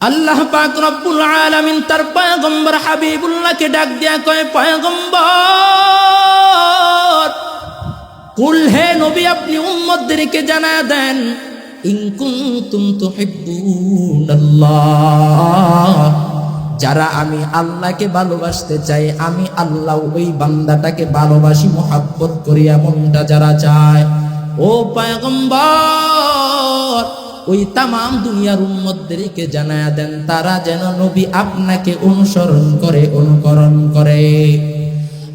আল্লাহ পাক রব্বুল আলামিন তার পয়গম্বর হাবিবুল্লাহকে ডাক দিয়া কয়, পয়গম্বর কুল, হে নবী আপনি উম্মতদেরকে জানায়া দেন, ইন কুনতুম তুহিব্বুনাল্লাহ, যারা আমি আল্লাহকে ভালোবাসতে চাই, আমি আল্লাহ ওই বান্দাটাকে ভালোবাসি, মুহাব্বত করি, এমনটা যারা চায়, ও পয়গম্বর ওই তামাম দুনিয়ার উম্মতদেরকে জানায়া দেন তারা যেন নবী আপনাকে অনুসরণ করে, অনুকরণ করে।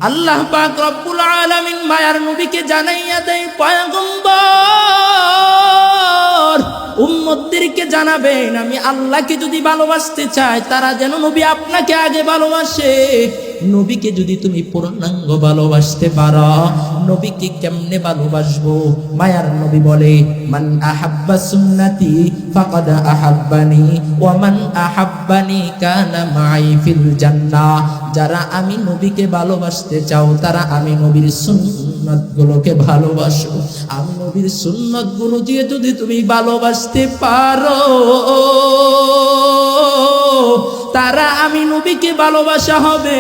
আল্লাহ পাক রব্বুল আলামিন মায়ার নবীকে জানাইয়া দেয়, পয়গম্বর উম্মতদেরকে জানাবেন আমি আল্লাহকে যদি ভালোবাসতে চাই তারা যেন নবী আপনাকে আগে ভালোবাসে। নবীকে যদি তুমি পূর্ণাঙ্গ ভালোবাসতে পারো, নবীকে কেমনে ভালোবাসবো? মায়ার নবী বলে, মান আহাব্বা সুন্নতি ফাকাদ আহাব্বানি ওয়া মান আহাব্বানি কানা মাই ফিল জান্নাহ। যারা আমি নবীকে ভালোবাসতে চাও তারা আমি নবীর সুন্নাতগুলোকে ভালোবাসো। আমি নবীর সুন্নাতগুলো দিয়ে যদি তুমি ভালোবাসতে পারো তারা আমি নবীকে ভালোবাসা হবে।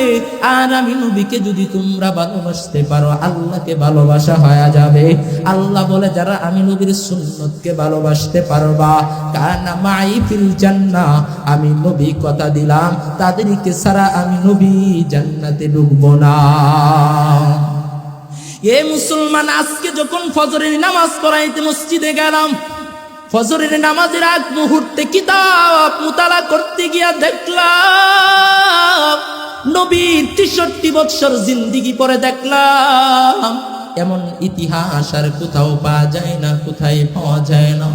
আর আমি নবীকে যদি তোমরা ভালোবাসতে পারো আল্লাহকে ভালোবাসা হয়ে যাবে। আল্লাহ বলে, যারা আমি নবীর সুন্নতকে ভালোবাসতে পারবা কানা মাই ফিল জান্নাহ, আমি নবী কথা দিলাম তাদেরকে ছাড়া আমি নবী জান্নাতে ঢুকবো না। এ মুসলমান, আজকে যখন ফজরের নামাজ পড়াইতে মসজিদে গেলাম, ফজরের নামাজের আগ মুহূর্তে কিতাব মুতালা করতে গিয়া দেখলাম নবীর 63 বছর জিন্দিগি পরে দেখলাম এমন ইতিহাস আর কোথাও পাওয়া যায় না, কোথায় পাওয়া যায় না।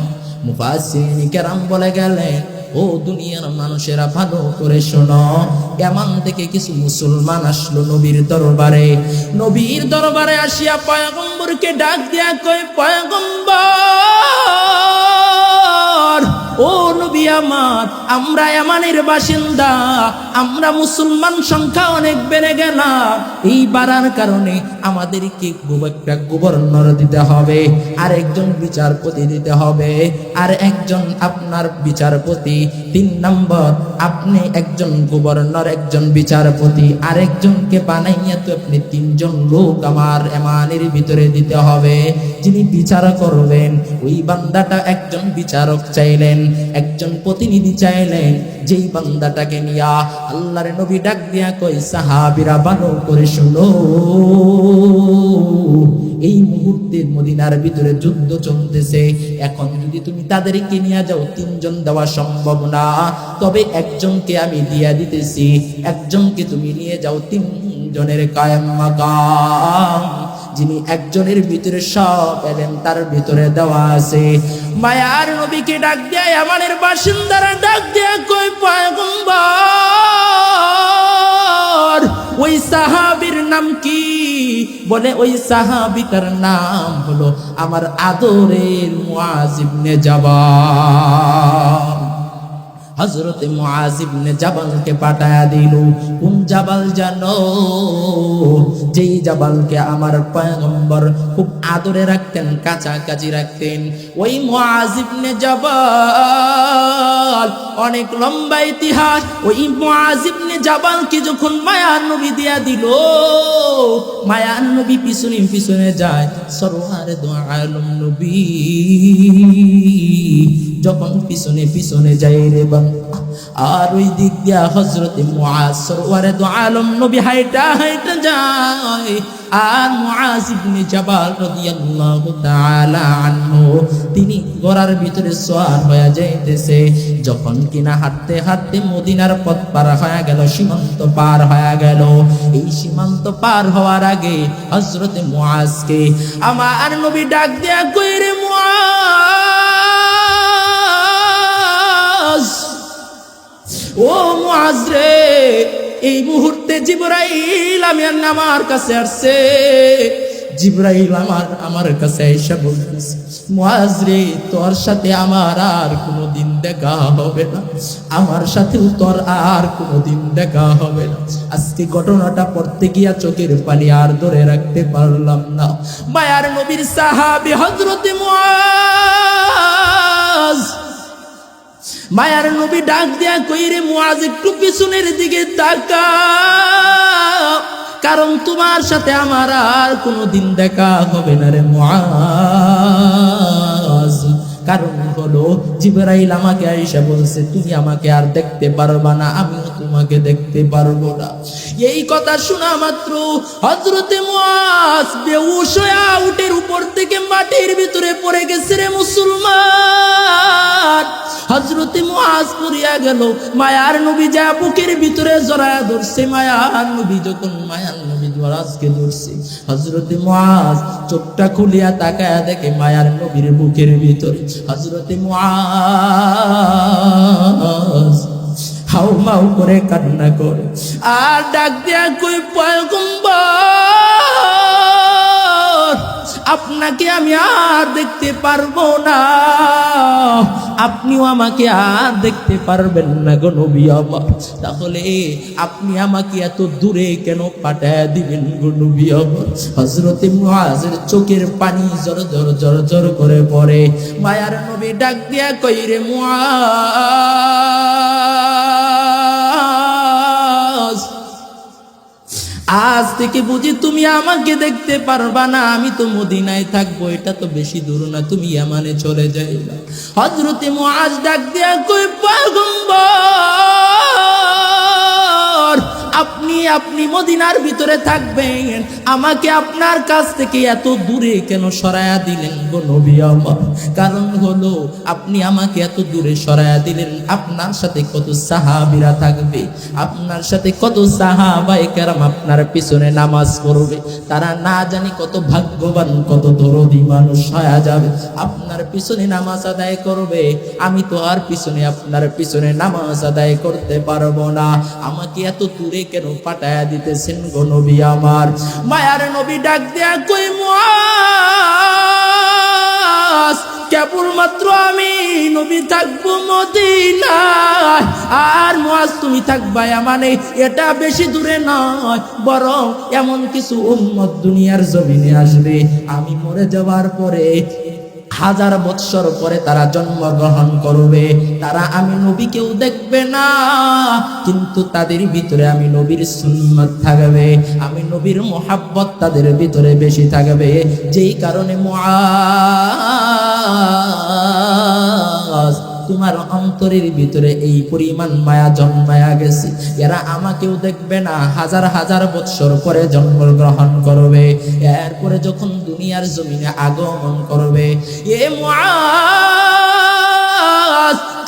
মুফাসসিরিন কেরাম বলে গেলেন, ও দুনিয়ার মানুষেরা ভালো করে শোনো, এমন থেকে কিছু মুসলমান আসলো নবীর দরবারে। নবীর দরবারে আসিয়া পয়গম্বরকে ডাক দিয়া কয়, পয়গম্বর ও নবী আমার, আমরা ইয়ামানের বাসিন্দা, আমরা মুসলমান সংখ্যা অনেক বেড়ে গেলাম। এই বাড়ার কারণে আমাদেরকে একটা গভর্নর দিতে হবে, আর একজন বিচারপতি দিতে হবে, আর একজন আপনার বিচারপতি, 3 নম্বর আপনি একজন গভর্নর, একজন বিচারপতি, আর একজনকে বানাইয়া তো আপনি 3 জন লোক আমার এমানের ভিতরে দিতে হবে, যিনি বিচার করবেন। ওই বান্দাটা একজন বিচারক চাইলেন, একজন প্রতিনিধি চাইলেন। যেই বান্দাটাকে নিয়া আল্লাহর নবী ডাক দিয়া কই, সাহাবীরা ভালো করে শুনো, এই মুহূর্তে মদিনার ভিতরে যুদ্ধ চলতেছে, এখন যদি তুমি তাদেরকে নিয়ে যাও 3 জন দেওয়া সম্ভব না, তবে একজনকে আমি দিয়া দিতেছি, একজনকে তুমি নিয়ে যাও 3 জনের কায়েম মাকাম, যিনি একজনের ভিতরে সব এলেম তার ভিতরে দেওয়া আছে। মায়ার নবীকে ডাক দিয়া ইয়ামানের বাসিন্দারা ডাক দিয়া কই, পয়গম্বর ওই সাহাবীর নাম কি? বলে, ওই সাহাবীটার নাম হলো আমার আদরের মুআজ ইবনে জাবাল। হযরতে মুআজ ইবনে জাবালকে পাঠায়া দিল। কোন জাবাল জানো? যেই জাবালকে আমার পয়গম্বর খুব আদরে রাখতেন, কাছাকাছি রাখতেন। ওই মুআজ ইবনে জাবাল অনেক লম্বা ইতিহাস। ওই মুআজ ইবনে জাবালকে যখন মায়ার নবী দিয়া দিল, মায়ার নবী পিছনে পিছনে যায়, সরওয়ারে দো আলম নবী যখন পিছনে পিছনে যায় রে বান্দা, আর ওই দিক দিয়া হযরতে মুআজ সরওয়ারে দো আলম নবী হাইটা হাইটা যায়, আর মুআজ ইবনে জাবাল রাদিয়াল্লাহু তাআলা আনহু তিনি ঘোড়ার ভিতরে সওয়ার হয়ে যাইতেছে। যখন কিনা হাঁটতে হাঁটতে মদিনার পথ পার হয়ে গেল, সীমান্ত পার হয়ে গেল, এই সীমান্ত পার হওয়ার আগে হযরতে মুআজকে আমার নবী ডাক দেয়া কই, রে মুআজ, ও মুআজ রে, এই মুহূর্তে জিবরাইল আমার কাছে আসছে। জিবরাইল আমার কাছে এসে বলতেছে, মুআজ রে, তোর সাথে আমার আর কোনোদিন দেখা হবে না, আমার সাথেও তোর আর কোনোদিন দেখা হবে না। আজকে ঘটনাটা পড়তে গিয়া চোখের পানি আর ধরে রাখতে পারলাম না। মায়ার নবীর সাহাবী হযরতে মুআজ মায়ার নবী ডাক দিয়া কই রে মুআজ একটু পিছনের দিকে তাকাও, কারণ তোমার সাথে আমার আর কোনোদিন দেখা হবে না রে মুআজ। কারণ হলো জিবরাইল আমাকে আয়েশা বলছে তুমি আমাকে আর দেখতে পারবা না, আমিও তোমাকে দেখতে পারবো না। এই কথা শোনা মাত্র হযরতে মুআজ বেহুশ হয়ে উটের উপর থেকে মাটির ভিতরে পড়ে গেছে রে মুসলমান। হযরতে মুআজ পড়িয়া গেল, মায়ার নবী যা বুকের ভিতরে জড়ায়া ধরছে। মায়ার নবী যখন মায়ার নবী মুআজকে ধরছে, হযরতে মুআজ চোখটা খুলিয়া তাকায়া দেখে মায়ার নবীর বুকের ভিতরে হযরতে মুআজ হাউমাউ করে কান্না করে আর ডাক দিয়া কই পয়গম্বর আপনাকে আমি আর দেখতে পারবো না, আপনিও আমাকে আর দেখতে পারবেন না গো নবী আমার। তাহলে আপনি আমাকে এত দূরে কেন পাঠায় দিবেন গো নবী আমার? হযরতে মুআজের চোখের পানি জর জর জর জর করে পড়ে। মায়ার নবী ডাক দিয়া কই রে মুআজ, আজ থেকে বুঝি তুমি আমাকে দেখতে পারবা না, আমি তো মদিনায় থাকবো, এটা তো বেশি দূর না, তুমি ইয়ামানে চলে যাইবা। হযরতে মুআজ ডাক দিয়া কই পয়গম্বর আপনি মদিনার ভিতরে থাকবেন, আমাকে আপনার কাছ থেকে এত দূরে কেন সরায়া দিলেন গো নবী আমার? কারণ হলো আপনি আমাকে এত দূরে সরায়া দিলেন, আপনার সাথে কত সাহাবীরা থাকবে, আপনার সাথে কত সাহাবায়ে কেরাম আপনার পিছনে নামাজ পড়বে, তারা না জানি কত ভাগ্যবান কত দরদি মানুষ হয়ে যাবে, আপনার পিছনে নামাজ আদায় করবে। আমি তো আর পিছনে আপনার পিছনে নামাজ আদায় করতে পারবো না, আমাকে এত দূরে কেন পাঠায়া দিতেছেন গো নবী আমার? মায়ার নবী ডাক দেয়া কই মুআজ কেবলমাত্র আমি নবী থাকবো মদিনায়, আর মুআজ তুমি থাকবা ইয়ামানে, এটা বেশি দূরে নয়, বরং এমন কিছু উম্মত দুনিয়ার জমিনে আসবে, আমি মরে যাওয়ার পরে 1000 বৎসর পরে তারা জন্মগ্রহণ করবে, তারা আমি নবীকেও দেখবে না, কিন্তু তাদের ভিতরে আমি নবীর সুন্নাত থাকবে, আমি নবীর মুহাব্বত তাদের ভিতরে বেশি থাকবে। যেই কারণে মুআজ তোমার অন্তরের ভিতরে এই পরিমাণ মায়া জন্মায়া গেছে, এরা আমাকেও দেখবে না, 1000 বৎসর পরে জন্মগ্রহণ করবে, এরপরে যখন দুনিয়ার জমিনে আগমন করবে এ মুআজ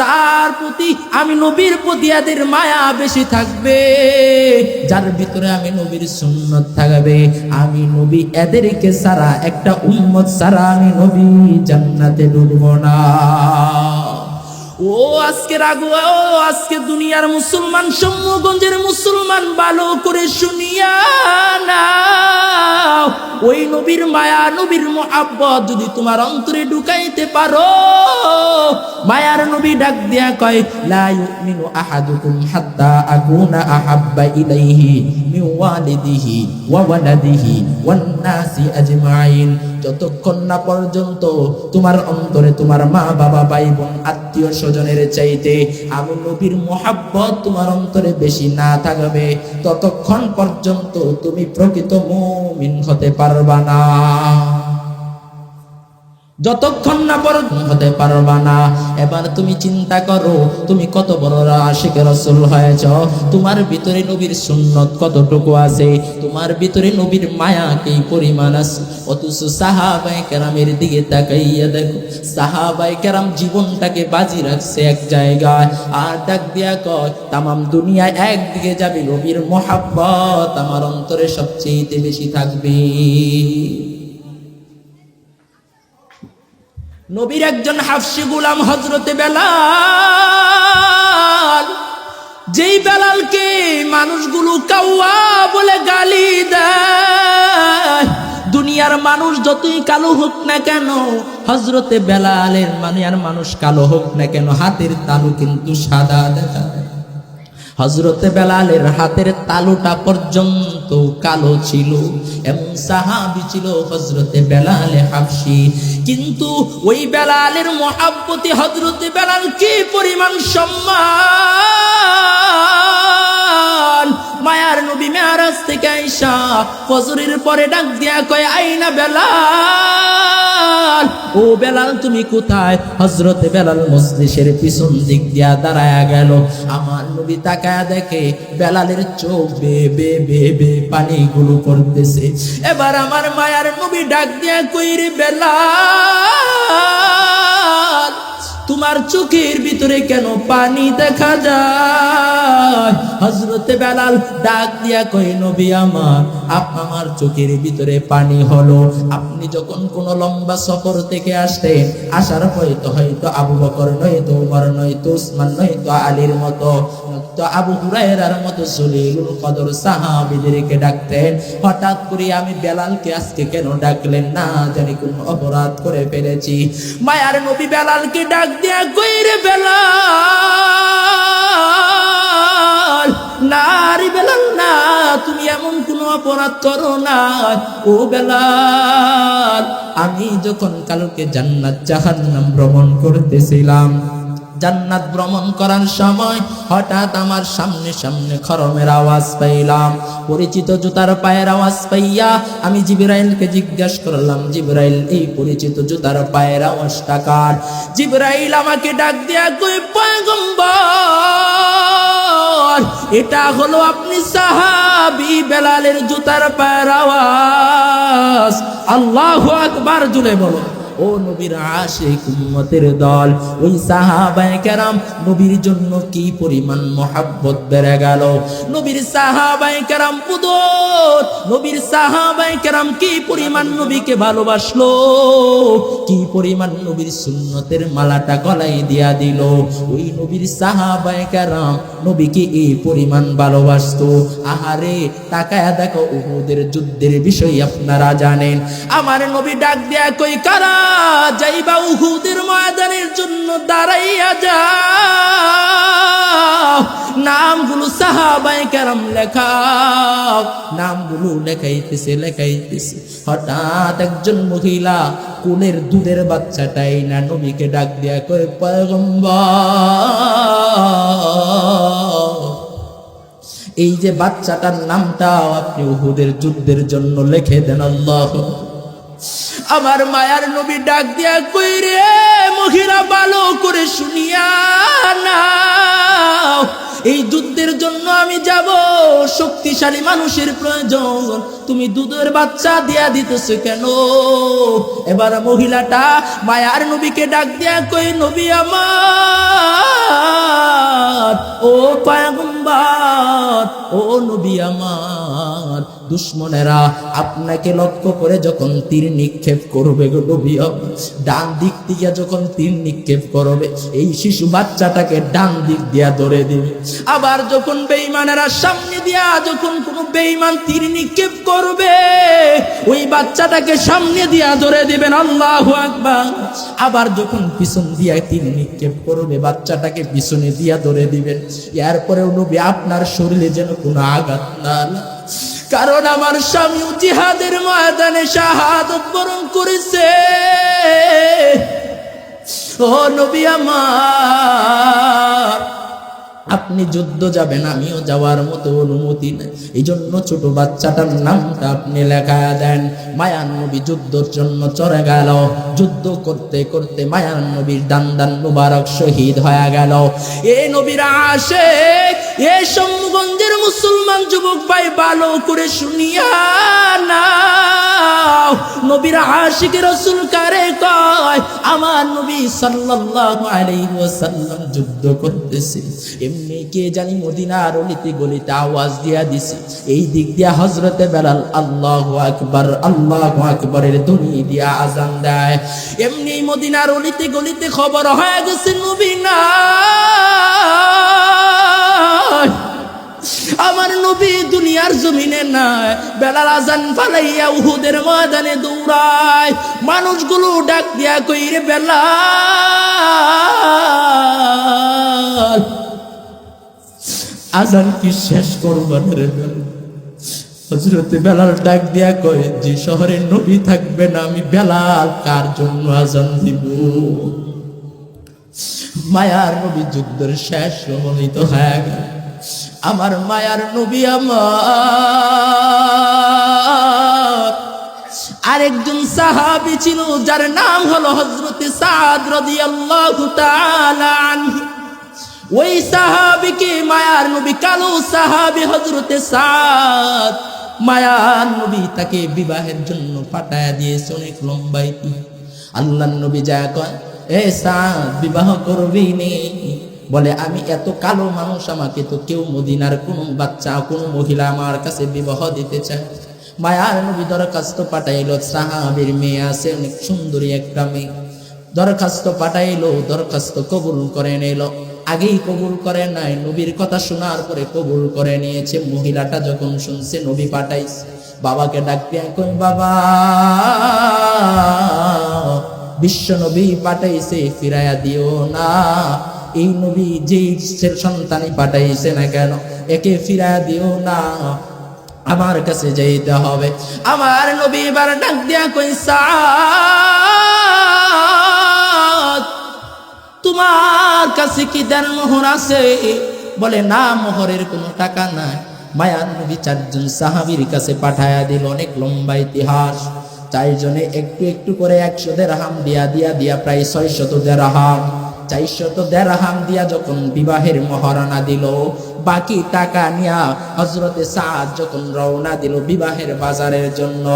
তার প্রতি আমি নবীর প্রতি এদের মায়া বেশি থাকবে, যার ভিতরে আমি নবীর সুন্নাত থাকবে। আমি নবী এদেরকে ছাড়া একটা উম্মত ছাড়া আমি নবী জান্নাতে ঢুকবো না। ও আজকে দুনিয়ার মুসলমান, সম্মগঞ্জের মুসলমান, ভালো করে শুনিয়া নাও, ওই নবীর মায়া নবীর মুহাব্বত যদি তোমার অন্তরে ঢুকাইতে পারো, মায়ার নবী ডাক দিয়া কয় লা ইউমিনু আহাদুকুম হাত্তা আকুনা আহাব্বা ইলাইহি মিন ওয়ালিদিহি ওয়া ওয়ালাদিহি ওয়ান নাসি আজমাইন। যতক্ষণ না পর্যন্ত তোমার অন্তরে তোমার মা বাবা ভাই বোন আত্মীয় স্বজনের চাইতে আমি নবীর মুহাব্বত তোমার অন্তরে বেশি না থাকবে, ততক্ষণ পর্যন্ত তুমি প্রকৃত মুমিন হতে পারবা না। যতক্ষণ না হতে পারবা না। এবার তুমি চিন্তা করো, তুমি কত বড় আশিক রাসূল হয়েছ, তোমার ভিতরে নবীর সুন্নত কতটুকু আছে, তোমার ভিতরে নবীর মায়া কি পরিমাণ আছে। অথচ সাহাবায়ে কেরামের দিকে তাকাইয়া দেখো, সাহাবায়ে কেরাম জীবনটাকে বাজি রাখছে এক জায়গায়, আর ডাক দিয়া কয় তামাম দুনিয়া একদিকে যাবে, নবীর মুহাব্বত আমার অন্তরে সবচেয়ে বেশি থাকবে। নবীর একজন হাফসি গোলাম হযরতে বেলাল, যেই বেলালকে মানুষগুলো কাওয়া বলে গালি দেয়, দুনিয়ার মানুষ যতই কালো হোক না কেন, হযরতে বেলালের আর মানুষ কালো হোক না কেন, হাতের তালু কিন্তু সাদা দেখা যায়। হযরতে বেলালের হাতের তালুটা পর্যন্ত মতো কালো ছিল। এমন সাহাবী ছিল হযরতে বেলাল হাবশী। কিন্তু ওই বেলালের মহব্বতে হযরতে বেলাল কি পরিমাণ সম্মান! মায়ার নবী মেরাজ থেকে আইসা ফজরের পরে ডাক দিয়া কয়, আইনা বেলাল, ও বেলাল তুমি কোথায়? হযরতে বেলাল মজলিসের পিছন দিক দিয়া দাঁড়ায়া গেল। আমার নবী তাকায়া দেখে বেলালের চোখ বে বে বে বে পানিগুলো পড়তেছে। এবার আমার মায়ার নবী ডাক দিয়া কই, রে বেলাল, তোমার চোখের ভিতরে কেন পানি দেখা যায়? হযরতে বেলাল ডাক দিয়া কই, নবী আমার, আমার চোখের ভিতরে পানি হলো আপনি যখন কোন লম্বা সফর থেকে আসতেন, আসার হয়তো আবু বকর নয়তো ওমর নয়তো উসমান নয়তো আলীর মতো তো আবু হুরায়রার মতো জলিলুল কদর সাহাবীদেরকে ডাকতেন। হঠাৎ করে আমি বেলালকে আজকে কেন ডাকলেন? না জানি কোন অপরাধ করে ফেলেছি। মায়ার নবী বেলালকে ডাক দিয়া কই, রে বেলাল, না রে বেলাল না, তুমি এমন কোন অপরাধ করো না। ও বেলাল, আমি যখন কালকে জান্নাত জাহান্নাম ভ্রমণ করতেছিলাম, জান্নাত ভ্রমণ করার সময় হঠাৎ আমার সামনে সামনে খরমের আওয়াজ পাইলাম। পরিচিত জুতার পায়ের আওয়াজ পাইয়া আমি জিবরাইলকে জিজ্ঞাসা করলাম, জিবরাইল, এই পরিচিত জুতার পায়ের আওয়াজটা কার? জিবরাইল আমাকে ডাক দিয়া কই, পয়গম্বর, এটা হলো আপনি সাহাবী বেলালের জুতার পায়ের আওয়াজ। আল্লাহু আকবার, জুড়ে বলো। ও নবীর আশিক উম্মতের দল, ওই সাহাবায়ে কেরাম নবীর জন্য কি পরিমাণ মহব্বত বেড়ে গেল। নবীর সাহাবায়ে কেরাম পুদর, নবীর সাহাবায়ে কেরাম কি পরিমাণ নবীকে ভালোবাসলো, কি পরিমাণ নবীর সুন্নতের মালাটা গলায় দিয়া দিল। ওই নবীর সাহাবায়ে কেরাম নবীকে এই পরিমাণ ভালোবাসতো। আহারে, তাকায়া দেখো উহুদের যুদ্ধের বিষয় আপনারা জানেন। আমার নবী ডাক দিয়া কই, কারা যাইবা উহুদের ময়দানের জন্য দাঁড়াইয়া যাও, নামগুলো সাহাবায়ে কেরাম লেখাও। নামগুলো লেখাইতেছে। হঠাৎ একজন মহিলা কোলের দুধের বাচ্চাটাই না নবীকে ডাক দিয়া কই, পয়গম্বর, এই যে বাচ্চাটার নামটাও আপনি উহুদের যুদ্ধের জন্য লিখে দেন। আল্লাহ। আমার মায়ার নবী ডাক দিয়া কই, রে মহিলা, ভালো করে শুনিয়া নাও, এই যুদ্ধের জন্য আমি যাব, শক্তিশালী মানুষের প্রয়োজন, তুমি দুধের বাচ্চা দিয়া দিতেছো কেন? এবার মহিলাটা মায়ার নবীকে ডাক দিয়া কই, নবী আমার, ও পয়গম্বর, ও নবী আমার, দুশমনেরা আপনাকে লক্ষ্য করে যখন তীর নিক্ষেপ করবে গো নবী, ডান দিক থেকে যখন তীর নিক্ষেপ করবে, এই শিশু বাচ্চাটাকে ডান দিক দিয়া ধরে দিবে। আবার যখন বেঈমানেরা সামনে দিয়া যখন কোন বেঈমান তীর নিক্ষেপ করবে, ওই বাচ্চাটাকে সামনে দিয়া ধরে দিবেন। আল্লাহু আকবার। আবার যখন পিছন দিয়া তীর নিক্ষেপ করবে, বাচ্চাটাকে পিছনে দিয়া ধরে দিবেন। এরপরেও নবী আপনার শরীরে যেন কোনো আঘাত না লাগে, কারণ আমার স্বামী জিহাদের ময়দানে শাহাদত বরণ করেছে। ও নবী আমার, আপনি যুদ্ধ যাবেন, আমিও যাওয়ার মতো অনুমতি নেই, এই জন্য ছোট বাচ্চাটার নামটা আপনি লেখা দেন। মায়ার নবী যুদ্ধের জন্য চলে গেল। যুদ্ধ করতে করতে মায়ার নবীর দান মুবারক শহীদ হয়ে গেল। এই নবীর আশিক, এই সম্মগঞ্জের মুসলমান যুবক ভাই, ভালো করে শুনিয়া নাও, নবীর আশিক রাসূল কারে কয়? আমার নবী সাল্লাল্লাহু আলাইহি ওয়াসাল্লাম যুদ্ধ করতেছে, এমনি কে জানি মদিনার অলিতে গলিতে আওয়াজ দিয়া দিছে, এই দিক দিয়া হযরতে বেলাল আল্লাহু আকবার আল্লাহু আকবারের ধ্বনি দিয়া আযান দেয়। এমনি মদিনার অলিতে গলিতে খবর হয়ে গেছে নবী নাই, আমার নবী দুনিয়ার জমিনে নাই। বেলাল আযান ফালাইয়া উহুদের ময়দানে দৌড়ায়। মানুষগুলো ডাক দিয়া কই, রে বেলাল, আযান কি শেষ করবেন রে বেলাল? হযরতে বেলাল ডাক দিয়া কয়, যে শহরে নবী থাকবে না আমি বেলাল কার জন্য আজান দিব? মায়ার নবী যুদ্ধের শেষ সমন্বিত হয়ে গেল। আমার মায়ার নবী আমার আরেকজন সাহাবী ছিল যার নাম হলো হযরতে সাদ রাদিয়াল্লাহু তাআলা আনহু। ওই সাহাবীকে মায়ার নবী, কালো সাহাবী হযরতে সাদ, মায়ার নবী তাকে বিবাহের জন্য পাঠায়া দিয়েছে অনেক লম্বা ইতিহাস। আল্লাহর নবী যা কয়, এ সাদ বিবাহ করবি নি? বলে, আমি এত কালো মানুষ, আমাকে তো কেউ মদিনার কোনো বাচ্চা কোনো মহিলা আমার কাছে বিবাহ দিতে চায়। মায়ার নবী দরখাস্ত পাঠাইলো, সাহাবীর মেয়ে আছে অনেক সুন্দরী একটা মেয়ে, দরখাস্ত পাঠাইলো, দরখাস্ত কবুল করে নিল। আগেই কবুল করে নাই, নবীর কথা শোনার পরে কবুল করে নিয়েছে। মহিলাটা যখন শুনছে নবী পাঠাইছে, বাবাকে ডাক দিয়ে কই, বাবা বিশ্ব নবী পাঠাইছে, ফিরাইয়া দিও না। এই নবী যেই সন্তানই পাঠাইছে না কেন, একে ফিরাইয়া দিও না, আমার কাছে যাইতে হবে। আমার নবী এবার ডাক দিয়া কই, সাদ তোমার কাছে কি দেন মোহর আছে? বলে, না, মোহরের কোনো টাকা নাই। মায়ার নবী চারজন সাহাবীর কাছে পাঠায়া দিল, অনেক লম্বা ইতিহাস। চারজনে একটু একটু করে 100 দিরহাম দিয়া প্রায় 600 দিরহাম, 400 দিরহাম দিয়া যখন বিবাহের মহারণা দিল, বাকি টাকা নিয়া হযরতে সাদ যখন রওনা দিল বিবাহের বাজারের জন্য।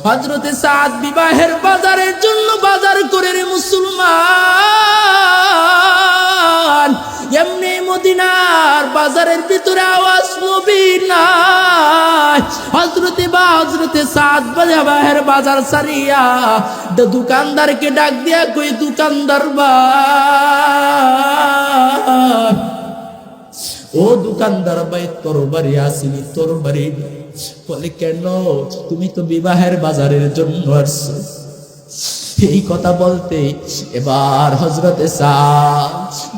হযরতে সাদ বিবাহের বাজারের জন্য বাজার করে রে মুসলমান, এমনি মদিনার বাজারের ভিতরে আওয়াজ নবী নাই। হযরতে সাদ বিবাহের বাজার সারিয়া দোকানদারকে ডাক দিয়া কই, দোকানদার ভাই, ও দোকানদার ভাই, তরবারি আসেনি? তরবারি? বলে, কেন? তুমি তো বিবাহের বাজারের জন্য আসছো। এই কথা বলতে এবার হযরতে সাদ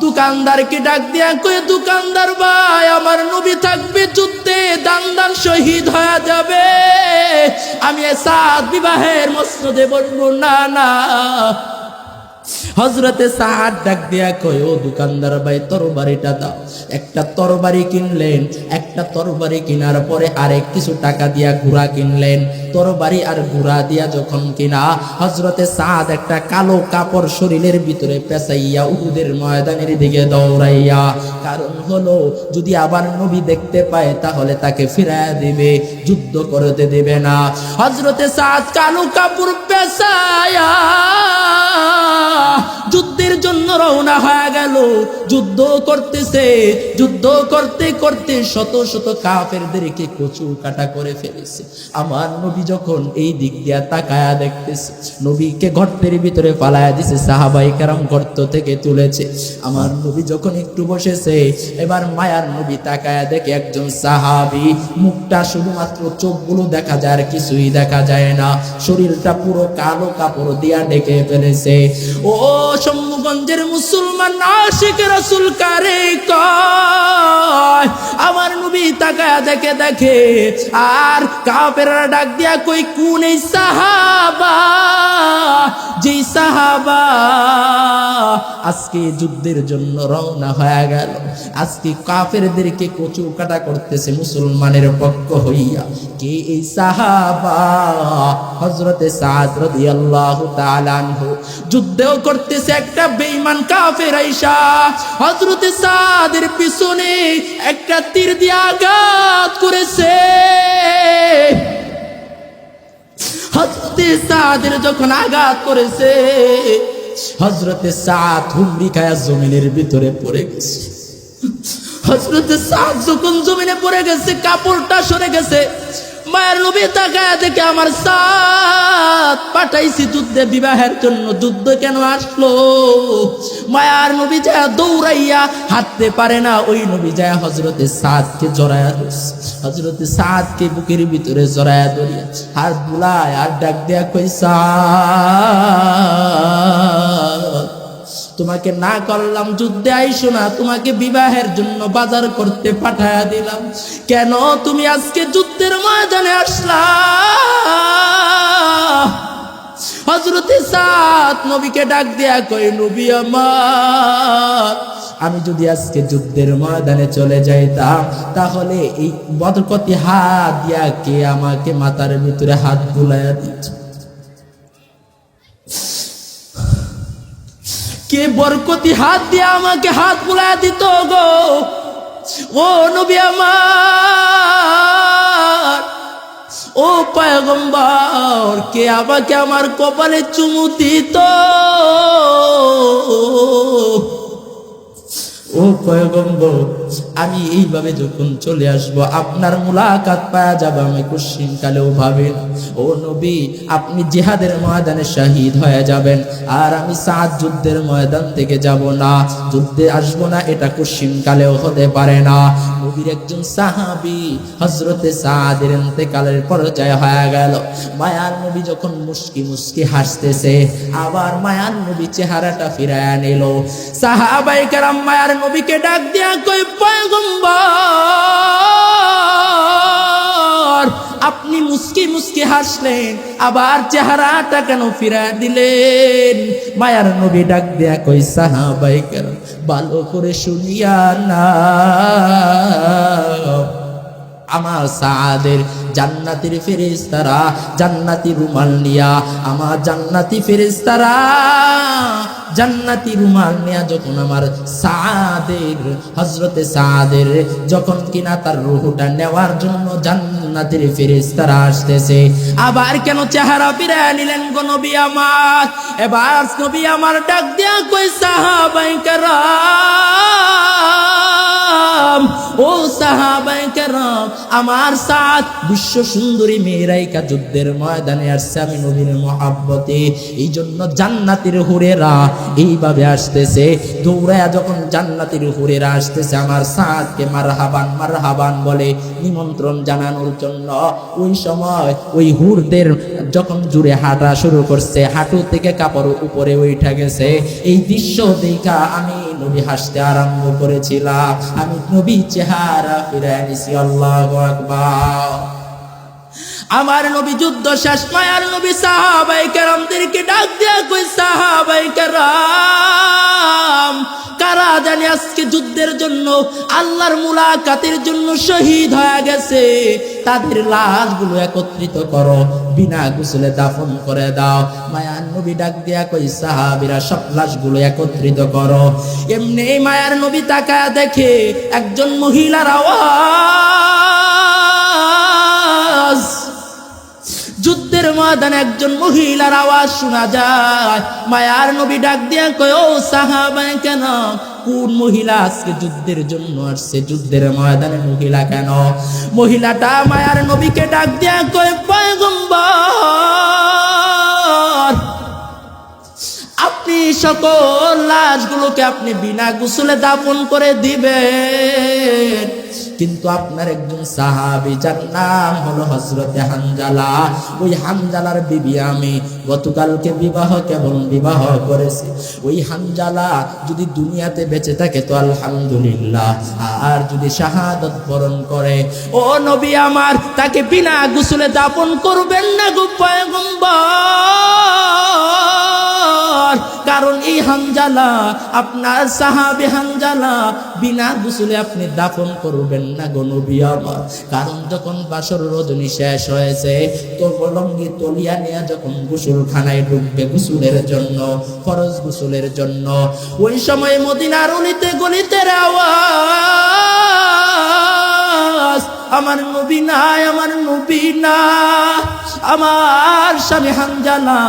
দোকানদারকে ডাক দিয়া কয়ে, দোকানদার ভাই, আমার নবী থাকবে যুদ্ধে, দান শহীদ হয়ে যাবে, আমি সাদ বিবাহের মসনদে বলবো না। না, হযরতে সাদ ডাক দিয়া কয়, ও দোকানদার ভাই, তরবারিটা দাও। একটা তরবারি কিনলেন, একটা তরবারি কেনার পরে আরেক কিছু টাকা দিয়া ঘোড়া কিনলেন। তরবারি আর ঘোড়া দিয়া যখন কিনা, হযরতে সাদ একটা কালো কাপড় শরীরের ভিতরে পেঁচাইয়া উহুদের ময়দানের দিকে দৌড়াইয়া, কারণ হলো যদি আবার নবী দেখতে পায় তাহলে তাকে ফিরাইয়া দিবে, যুদ্ধ করতে দেবে না। হযরতে সাদ কালো কাপড় পেঁচাইয়া যুদ্ধের জন্য রওনা হয়ে গেল। যুদ্ধ করতেছে, যুদ্ধ করতে করতে শত শত কাফেরদেরকে কচু কাটা করে ফেলেছে। আমার নবী যখন এই দিক দিয়া তাকায়া দেখতেছে, নবীকে গর্তের ভিতরে ফালায়া দিছে, সাহাবায়ে কেরাম গর্ত থেকে তুলেছে। আমার নবী যখন একটু বসেছে, এবার মায়ার নবী তাকায়া দেখে একজন সাহাবী, মুখটা শুধুমাত্র চোখগুলো দেখা যায় আর কিছুই দেখা যায় না, শরীরটা পুরো কালো কাপড় দিয়া ঢেকে ফেলেছে। ও শম্ভুগঞ্জের মুসলমান আশিক রাসূল কারে কয়, আমার নবী তাকায়া দেখে আর কাফেররা ডাক দিয়া কই, কোন এই সাহাবা, যে সাহাবা আজকে যুদ্ধের জন্য রওনা হয়ে গেল, আজকে কাফেরদেরকে কচু কাটা করতেছে মুসলমানের পক্ষ হইয়া, কে এই সাহাবা? হযরতে সাদ রাদিয়াল্লাহু তাআলা আনহু। যুদ্ধও করতেছে একটা বেঈমান কাফের আইসা হযরতে সাদের পিছনে একটা তীর দিয়ে আঘাত করেছে। হযরতে সাদের যখন আঘাত করেছে, হযরতে সাদ হুমড়ি খায়া জমিনের ভিতরে পড়ে গেছে। হযরতে সাদ যখন জমিনে পড়ে গেছে, কাপড়টা সরে গেছে, মায়ের নবী তাকায়া দেখে, আমার সাদ পাঠাইছি যুদ্ধে বিবাহের জন্য, যুদ্ধ কেন আসলো? মায়ার নবী যায় দৌড়াইয়া, হাঁটতে পারে না, ওই নবী যায় হযরতে সাদকে জড়ায়া ধরছে, হযরতে সাদকে বুকের ভিতরে জড়ায়া ধরিয়া হাত বুলায় আর ডাক দেয়া কই, সাদ তোমাকে না করলাম যুদ্ধে আইসো না, তোমাকে বিবাহের জন্য বাজার করতে পাঠায়া দিলাম, কেন তুমি আজকে যুদ্ধের ময়দানে আসলা? হযরতে সাদ নবীকে ডাক দিয়া কই, নবী আমার, আমি যদি আজকে যুদ্ধের ময়দানে চলে যাইতাম তাহলে এই বরকতি হাত দিয়া কে আমাকে মাথার ভিতরে হাত বুলাইয়া দিত? কে বরকতি হাত দিয়া আমাকে হাত বুলাইয়া দিত গো? ও নবী আমার, ও পয়গম্বর, কে আমাকে আমার কপালে চুমু দিত? ও পয়গম্বর, আমি এইভাবে যখন চলে আসব আপনার মুলাকাত পাওয়া যাবে আমি কোশ্চিন কালেও ভাবেন। ও নবী, আপনি জিহাদের ময়দানে শহীদ হয়ে যাবেন আর আমি সাদ যুদ্ধের ময়দান থেকে যাব না, যুদ্ধে আসবো না, এটা কোশ্চিন কালেও হতে পারে না। নবীর একজন সাহাবী হযরতে সাদের ইন্তেকালের পর্যায়ে হয়ে গেল। মায়ার নবী যখন মুস্কি মুস্কি হাসতেছে, আবার মায়ার নবী চেহারাটা ফিরায় নিল। সাহাবায়ে কেরাম মায়ার নবীকে ডাক দিয়া কই, পয়গম্বর, আপনি মুস্কি মুস্কি হাসলেন, আবার চেহারাটা কেন ফিরায় দিলেন? মায়ার নবী ডাক দিয়া কই, সাহাবায়ে কেরাম ভালো করে শুনিয়া না, আমার সাদের জান্নাতের ফেরেশতারা জান্নাতি রুমাল নিয়া, আমার জান্নাতি ফেরেশতারা জান্নাতি রুমাল নিয়া যখন আমার সাদের হযরতে সাদের যখন কিনা তার রূহটা নেওয়ার জন্য জান্নাতের ফেরেশতারা আসতেছে, আবার কেন চেহারা ফিরায় নিলেন গো নবী আমার? এবার নবী আমার ডাক দিয়া কই, সাহাবায়ে কেরাম, ও সাহাবায়ে কেরাম, আমার সাদ বিশ্ব সুন্দরী মেয়েরাইকা যুদ্ধের ময়দানে আসছে আমি নবীর মহব্বতে, এই জন্য জান্নাতের হুরেরা এইভাবে আসতেছে, দৌড়ায়া যখন জান্নাতের হুরেরা আসতেছে আমার সাদকে মারহাবান মারহাবান বলে নিমন্ত্রণ জানানোর জন্য, ওই সময় ওই হুরদের যখন জুড়ে হাঁটা শুরু করছে, হাঁটু থেকে কাপড় উপরে উঠে গেছে, এই দৃশ্য দেখা আমি নবী হাসতে আরম্ভ করেছিলাম, আমি নবী চেহারা ফিরায় নিছি। আল্লাহু আকবার। আমার নবী যুদ্ধ শেষ, মায়ার নবী সাহাবায়ে কেরামদেরকে ডাক দিয়া কই, সাহাবায়ে কেরাম, কারা জানি আজকে যুদ্ধের জন্য আল্লাহর মুলাকাতের জন্য শহীদ হয়ে গেছে, তাদের লাশগুলো একত্রিত করো, বিনা গোসলে দাফন করে দাও। মায়ার নবী ডাক দিয়া কই, সাহাবীরা সব লাশগুলো একত্রিত করো। এমনি মায়ার নবী তাকায়া দেখে একজন মহিলার আওয়াজ, যুদ্ধের ময়দানে একজন মহিলার আওয়াজ শোনা যায়। মায়ার নবী ডাক দিয়া কয়, ও সাহাবায়ে কেরাম, কোন মহিলা আজকে যুদ্ধের জন্য আসছে? যুদ্ধের ময়দানে মহিলা কেন? মহিলাটা মায়ার নবীকে ডাক দিয়া কয়, পয়গম্বর, আপনি সকল লাশগুলোকে আপনি বিনা গোসলে দাফন করে দিবেন, কিন্তু আপনার একজন সাহাবী যার নাম হলো হযরতে হানজালা, ওই হানজালার বিবি আমি গতকালকে কেবল বিবাহ করেছি, ওই হানজালা যদি দুনিয়াতে বেঁচে থাকে তো আলহামদুলিল্লাহ, আর যদি শাহাদাত বরণ করে, ও নবী আমার, তাকে বিনা গোসলে দাফন করবেন না গো পয়গম্বর, কারণ এই হানজালা আপনার সাহাবী হানজালা, বিনা গোসলে আপনি দাফন করবেন না গো নবী আমার, কারণ যখন বাসর রজনী শেষ হয়েছে তো লঙ্গি তলিয়া নিয়ে যখন গোসলখানায় ঢুকবে গোসলের জন্য, ফরজ গোসলের জন্য, ওই সময় মদিনার অলিতে গলিতে আওয়াজ, আমার নবী নাই, আমার নবী না। আমার স্বামী হানজালা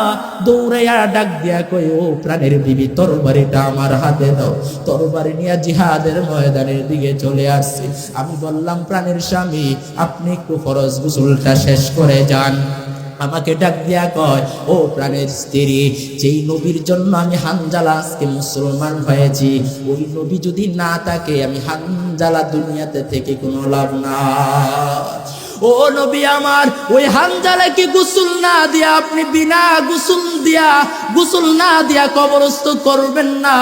দৌড়াইয়া ডাক দিয়া কই, ও প্রাণের বিবি, তরবারিটা আমার হাতে দাও। তরবারি নিয়ে জিহাদের ময়দানের দিকে চলে আসছে। আমি বললাম, প্রাণের স্বামী, আপনি একটু ফরজ গোসলটা শেষ করে যান। আমাকে ডাক দিয়া কয়, ও প্রাণের স্ত্রী, যেই নবীর জন্য আমি হানজালা আজকে মুসলমান হয়েছি, ওই নবী যদি না থাকে আমি হানজালা দুনিয়াতে থেকে কোনো লাভ না। ও নবী আমার, ওই হানজালাকে গোসল না দিয়া আপনি বিনা গোসল না দিয়া কবরস্থ করবেন না।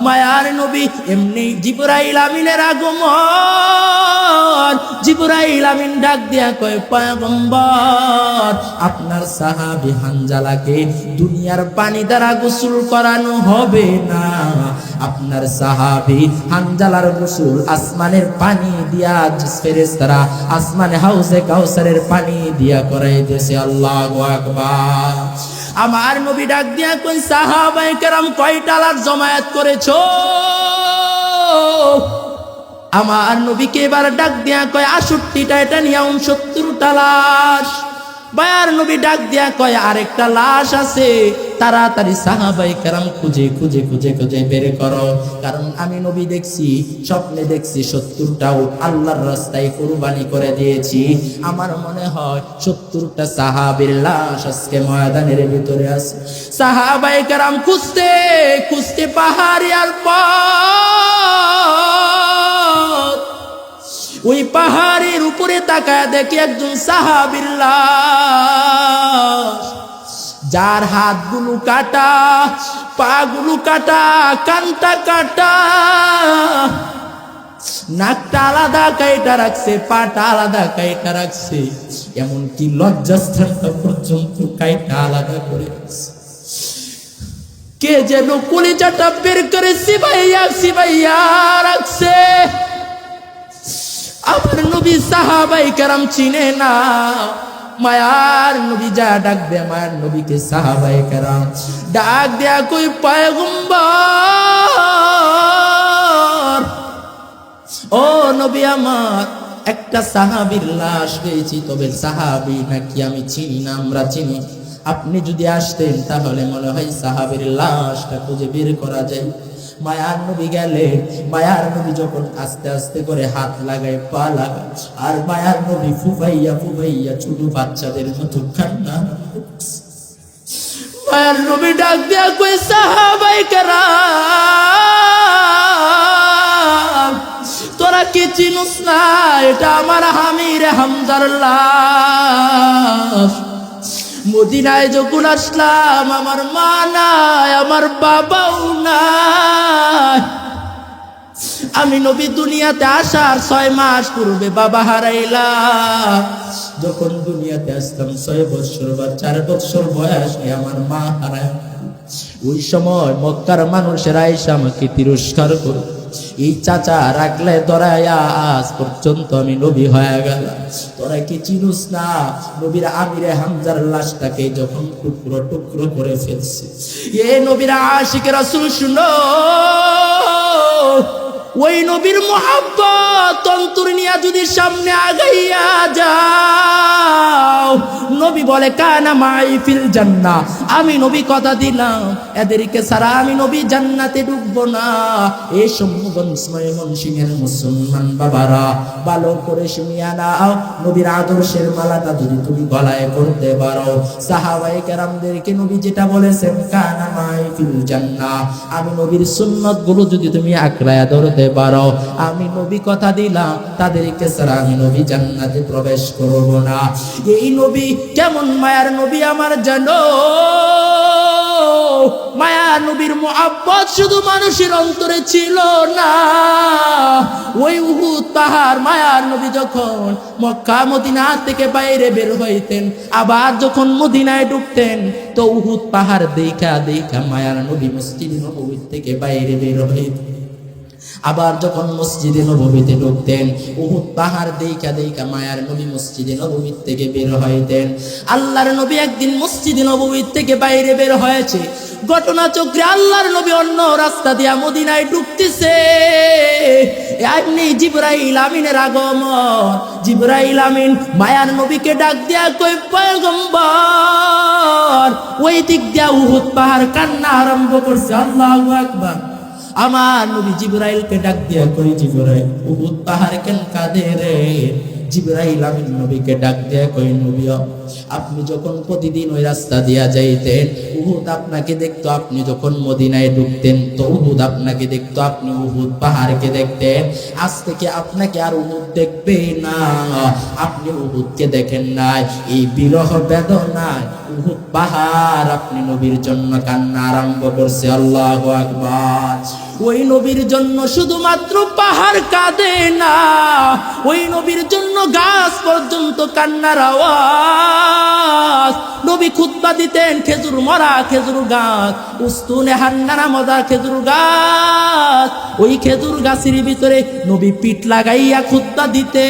মায়ার নবী এমনি জিবরাইল আমিনের আগমন, জিবরাইল আমিন ডাক দিয়া কয় পয়গম্বর, আপনার সাহাবী হানজালাকে দুনিয়ার পানি দ্বারা গোসল করানো হবে না, আপনার সাহাবী হানজালার গোসল আসমানের পানি দিয়া ফেরেশতারা আসমানে হাউজে কাউসারের পানি দিয়া করাইতেছে। আল্লাহু আকবার। আমার নবী ডাক দিয়া কই সাহাবায়ে কেরাম কয়টা লাশ জমায়েত করেছো? আমার নবীকে এবার ডাক দিয়া কয় 68টা, এটা নিয়ে 69টা লাশ। বায়ার নবী ডাক দিয়া কয় আরেকটা লাশ আছে, তাড়াতাড়ি সাহাবায়ে কেরাম খুঁজে বের করো, কারণ আমি নবী দেখছি, স্বপ্নে দেখছি 70টাও আল্লাহর রাস্তায় কুরবানি করে দিয়েছি। আমার মনে হয় 70টা সাহাবীর লাশ আজকে ময়দানের ভিতরে আছে। সাহাবায়ে কেরাম খুঁজতে পাহাড়ি আর ওই পাহাড়ের উপরে তাকায় দেখে একজন সাহাবীর লাশ, যার হাতগুলো কাটা, পাগুলো কাটা, কানটা কাটা, নাকটা আলাদা কাইটা রাখছে, পাটা আলাদা কাইটা রাখছে, এমনকি লজ্জাস্থানটা পর্যন্ত কাইটা আলাদা করে রাখছে। কে যেন কলিজাটা বের করে সিবাইয়া রাখছে। আমার নবী সাহাবায়ে কেরাম চিনে না। মায়ার নবী যা ডাক দে, মায়ার নবীকে সাহাবায়ে কেরাম ডাক দেয়া কই পয়গম্বর, ও নবী আমার, একটা সাহাবীর লাশ পেয়েছি, তবে সাহাবী নাকি আমি চিনি না, আমরা চিনি। আপনি যদি আসতেন তাহলে মনে হয় সাহাবীর লাশটা খুঁজে বের করা যায়। মায়ার নবী গেলেন। মায়ার নবী যখন আস্তে আস্তে করে হাত লাগায়, পা লাগায়, আর মায়ার নবী ফুফাইয়া ছোট বাচ্চাদের মতো কান্না। মায়ার নবী ডাক দিয়া কই সাহাবায়ে কেরাম, তোরা কি চিনুস না এটা আমার হামজার লাশ? মদিনায় যখন আসলাম আমার মা নাই, আমার বাবাও নাই। আমি নবী দুনিয়াতে আসার 6 মাস পূর্বে বাবা হারাইলাম। যখন দুনিয়াতে আসতাম 6 বছর বা 4 বছর বয়সে আমার মা হারায়। ওই সময় মক্কার মানুষেরা এসে আমাকে তিরস্কার করে, এই চাচা রাখলে ধরায়া আজ পর্যন্ত আমি নবী হয়ে গেলাম, তোরা কি চিনুস না? নবীর আমিরে হামজার লাশটাকে যখন টুকরো করে ফেলছে, এ নবীর আশিক রাসূল শুনো, ওই নবীর মোহাব্বত অন্তর নিয়া যদি সামনে আগাইয়া যাও, নবী বলে কানা মাই ফিল জান্নাহ, আমি নবী কথা দিলাম এদেরকে ছাড়া আমি নবী জান্নাতে ঢুকবো না। এই ময়মনসিংহের মুসলমান বাবারা ভালো করে শুনিয়া নাও, নবীর আদর্শের মালাটা যদি তুমি গলায় পড়তে পারো, সাহাবায়ে কেরামদেরকে নবী যেটা বলেছেন কানা মাই ফিল জান্নাহ, আমি নবীর সুন্নাত গুলো যদি তুমি আঁকড়ায়া ধরতে পারো, আমি নবী কথা দিলাম তাদেরকে ছাড়া আমি নবী জান্নাতে প্রবেশ করব না। এই নবী কেমন মায়ার নবী আমার জানো? মায়ার নবীর মুহাব্বত শুধু মানুষের অন্তরে ছিল না, ওই উহুদ পাহাড় মায়ার নবী যখন মক্কা মদিনা থেকে বাইরে বের হইতেন, আবার যখন মদিনায় ঢুকতেন, তো উহুদ পাহাড় দেখা মায়ার নবী মসজিদ নববী থেকে বাইরে বের হইতেন। আবার যখন মসজিদে নববীতে ঢুকতেন, উহুদ পাহাড় দেখা মায়ার নবী মসজিদে নববী থেকে বের হইতেন। আল্লাহর নবী একদিন মসজিদে নববী থেকে বাইরে বের হয়েছে, ঘটনা চক্রে আল্লাহর নবী অন্য রাস্তা দিয়া মদিনায় ঢুকতেছে। এমনি জিবরাইল আমিনের আগমন। জিবরাইল আমিন মায়ার নবীকে ডাক দিয়া কই পয়গম্বর, ওই দিক দিয়া উহুদ পাহাড় কান্না আরম্ভ করছে। আল্লাহু আকবার। আমার নবী জিবরাইলকে ডাক দিয়া কই জিবরাইল, উহুদ পাহাড় কেন কাঁদে রে? জিবরাইল আমিন নবীকে ডাক দিয়া কই নবী আপনি যখন প্রতিদিন ওই রাস্তা দিয়া যাইতেন, উহুদ আপনাকে দেখতো। আপনি যখন মদিনায় ঢুকতেন তো উহুদ আপনাকে দেখতো, আপনি উহুদ পাহাড়কে দেখতেন। আজ থেকে আপনাকে আর উহুদ দেখবে না, আপনি উহুদকে দেখেন নাই। এই বিরহ বেদনায় উহুদ পাহাড় আপনি নবীর জন্য কান্না আরম্ভ করছে। আল্লাহু আকবার। ওই নবীর জন্য শুধুমাত্র পাহাড় কাঁদে না, ওই নবীর জন্য গাছ পর্যন্ত কান্নার আওয়াজ। নবী খুতবা দিতেন খেজুর মরা খেজুর গাছ, উস্তুনে হান্নানা মজা খেজুর গাছ। ওই খেজুর গাছের ভিতরে নবী পিঠ লাগাইয়া খুতবা দিতে।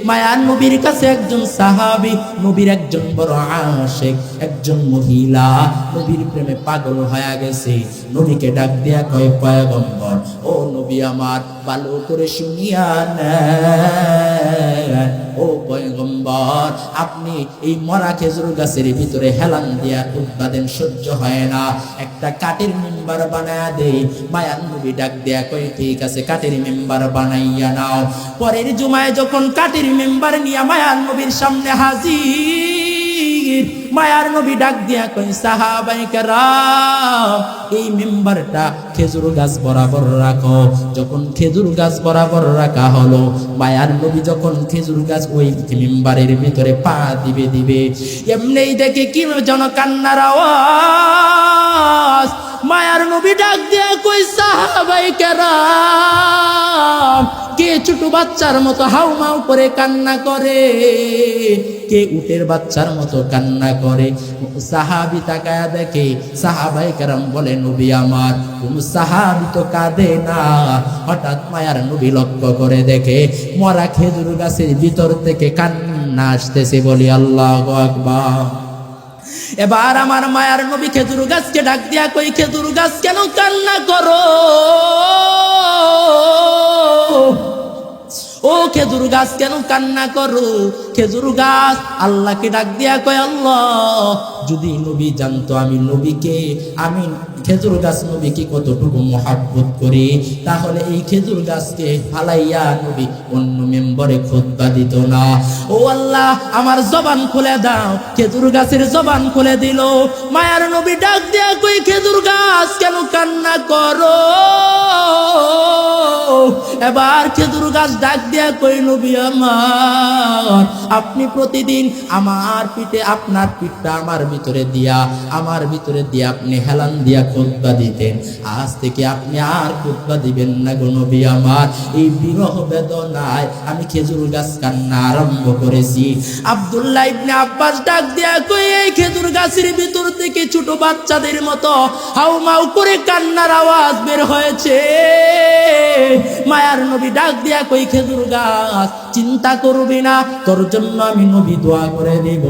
মায়ার নবীর কাছে একজন সাহাবী, নবীর একজন বড় আশিক, একজন মহিলা নবীর প্রেমে পাগল হয়ে গেছে। নবীকে ডাক দিয়া কয়, পয়গম্বর, ও নবী আমার, ভালো করে শুনিয়া নেন। ও পয়গম্বর, আপনি এই মরা খেজুর গাছের ভিতরে হেলান দিয়া খুতবা দেন, সহ্য হয় না, একটা কাঠের মেম্বার বানায়া দেই। মায়ার নবী ডাক দিয়া কয়, ঠিক আছে, কাঠের মেম্বার বানাইয়া নাও। পরের জুমায় যখন কাঠের মেম্বার নিয়ে মায়ার নবীর সামনে হাজির, মায়ার নবী ডাক দিয়া কই, সাহাবায়ে কেরাম, এই মেম্বারটা খেজুর গাছ বরাবর রাখো। যখন খেজুর গাছ বরাবর রাখা হলো, মায়ার নবী যখন খেজুর গাছ ওই মেম্বারের ভিতরে পা দিবে এমনি দেখে কি যেন কান্নার আওয়াজ। মায়ার নবী ডাক দিয়া কই, সাহাবায়ে কেরাম, কে ছোট বাচ্চার মতো হাউমাউ করে কান্না করে, কে উটের বাচ্চার মতো কান্না করে। সাহাবী তাকায়া দেখে, সাহাবায়ে কেরাম বলে, নবী আমার, কোন সাহাবী তো কাঁদে না। হঠাৎ মায়ার নবী লক্ষ্য করে দেখে মরা খেজুর গাছের ভিতর থেকে কান্না আসতেছে। বলি আল্লাহু আকবার। এবার আমার মায়ার নবী খেজুর গাছকে ডাক দিয়া কই, খেজুর গাছ কেন কান্না করো? ও খেজুর গাছ কেন কান্না করো? খেজুর গাছ আল্লাহকে ডাক দিয়া কয়, আল্লাহ, যদি নবী জানতো আমি নবীকে, আমি খেজুর গাছ নবীকে কতটুকু মহাব্বত করি, তাহলে এই খেজুর গাছকে ফালাইয়া নবী অন্য মেম্বরে খুতবা দিত না। ও আল্লাহ, আমার জবান খুলে দাও। খেজুর গাছের জবান খুলে দিল। মায়ার নবী ডাক দিয়া কই, খেজুর গাছ কেন কান্না করো? এবার খেজুর গাছ ডাক দিয়া কই, নবী আমার, আপনি প্রতিদিন আমার পিঠে, আপনার পিঠটা আমার ভিতরে দিয়া আপনি হেলান দিয়া খুতবা দিতেন। আজ থেকে আপনি আর খুতবা দিবেন না গো নবী আমার। এই বিরহ বেদনায় আমি খেজুর গাছ কান্না আরম্ভ করেছি। আব্দুল্লাহ ইবনে আব্বাস ডাক দিয়া কই, এই খেজুর গাছের ভিতর থেকে ছোট বাচ্চাদের মতো হাউমাউ করে কান্নার আওয়াজ বের হয়েছে। মায়ার নবী ডাক দিয়া কই, খেজুর গাছ, চিন্তা করবি না, তোর জন্য আমি নবী দোয়া করে দেব।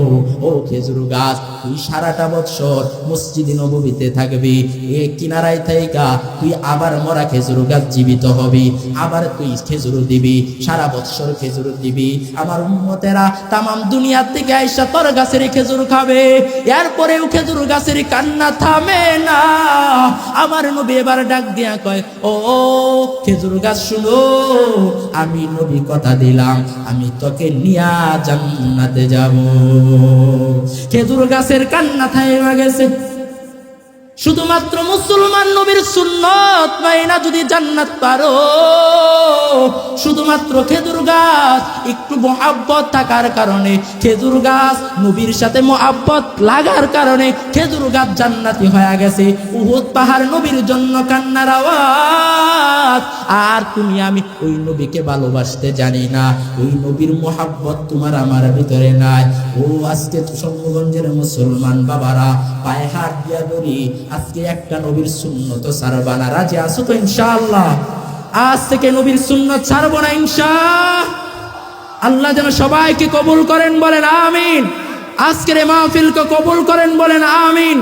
ও খেজুর গাছ, তুই সারাটা বছর মসজিদে নববীতে থাকবি, এই কিনারায় থাইকা তুই আবার মরা খেজুর গাছ জীবিত হবি, আবার তুই খেজুর দিবি, সারা বছর খেজুর দিবি। আমার উম্মতেরা তামাম দুনিয়ার থেকে আইসা তোর গাছের খেজুর খাবে। এরপরেও খেজুর গাছের কান্না থামে না। আমার নবী এবার ডাক দিয়া কয়, ও খেজুর গাছ শুনো, আমি নবী কথা দিলাম, আমি তোকে নিয়া জান্নাতে যাব। খেজুর গাছের কান্না থাইমা গেছে। শুধুমাত্র মুসলমান নবীর সুন্নত মাইনা যদি জান্নাত পারো, শুধুমাত্র খেজুর গাছ একটু মহাব্বত থাকার কারণে, খেজুর গাছ নবীর সাথে মহাব্বত লাগার কারণে খেজুর গাছ জান্নাতি হয়ে গেছে। উহুদ পাহাড় নবীর জন্য কান্নার আওয়াজ। আর তুমি আমি ওই নবীকে ভালোবাসতে জানি না, ওই নবীর মহাব্বত তোমার আমার ভিতরে নাই। ও আজকে শম্ভুগঞ্জের মুসলমান বাবারা, পায়ে হাত দিয়া ধরি, আজকে একটা নবীর সুন্নত ছাড়বা না। রাজি আছো তো ইনশাআল্লাহ? আজ থেকে নবীর সুন্নত ছাড়বো না ইনশাআল্লাহ। যেন সবাইকে কবুল করেন, বলেন আমিন। আজকের এই মাহফিলকে কবুল করেন, বলেন আমিন।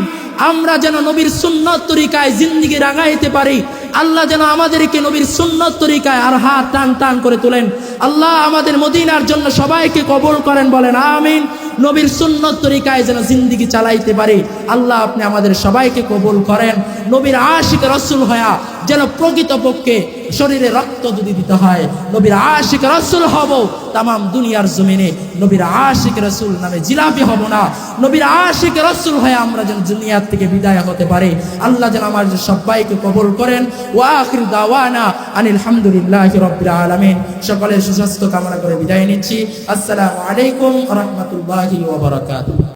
আমরা যেন নবীর সুন্নত তরিকায় জিন্দেগি রাঙাইতে পারি। আল্লাহ যেন আমাদেরকে নবীর সুন্নত তরিকায় আর হাত টান টান করে তোলেন। আল্লাহ আমাদের মদিনার জন্য সবাইকে কবুল করেন, বলেন আমিন। নবীর সুন্নত তরিকায় যেন জিন্দেগি চালাইতে পারি। আল্লাহ আপনি আমাদের সবাইকে কবুল করেন। নবীর আশিক রাসূল হয়া যেন প্রকৃতপক্ষে শরীরে রক্ত যদি দিতে হয় নবীর আশিক রাসূল হব, তামাম দুনিয়ার জমিনে নবীর আশিক রাসূল নামে জিলাপি হব না, নবীর আশিক রাসূল হয়ে আমরা যেন দুনিয়ার থেকে বিদায় হতে পারি। আল্লাহ যেন আমাদের সবাইকে কবুল করেন। ওয়া আখির দাওয়ানা আনিল হামদুলিল্লাহি রাব্বিল আলামিন। সকলের সুস্বাস্থ্য কামনা করে বিদায় নিচ্ছি। আসসালামু আলাইকুম ওয়া রাহমাতুল্লাহি ওয়া বারাকাতুহু।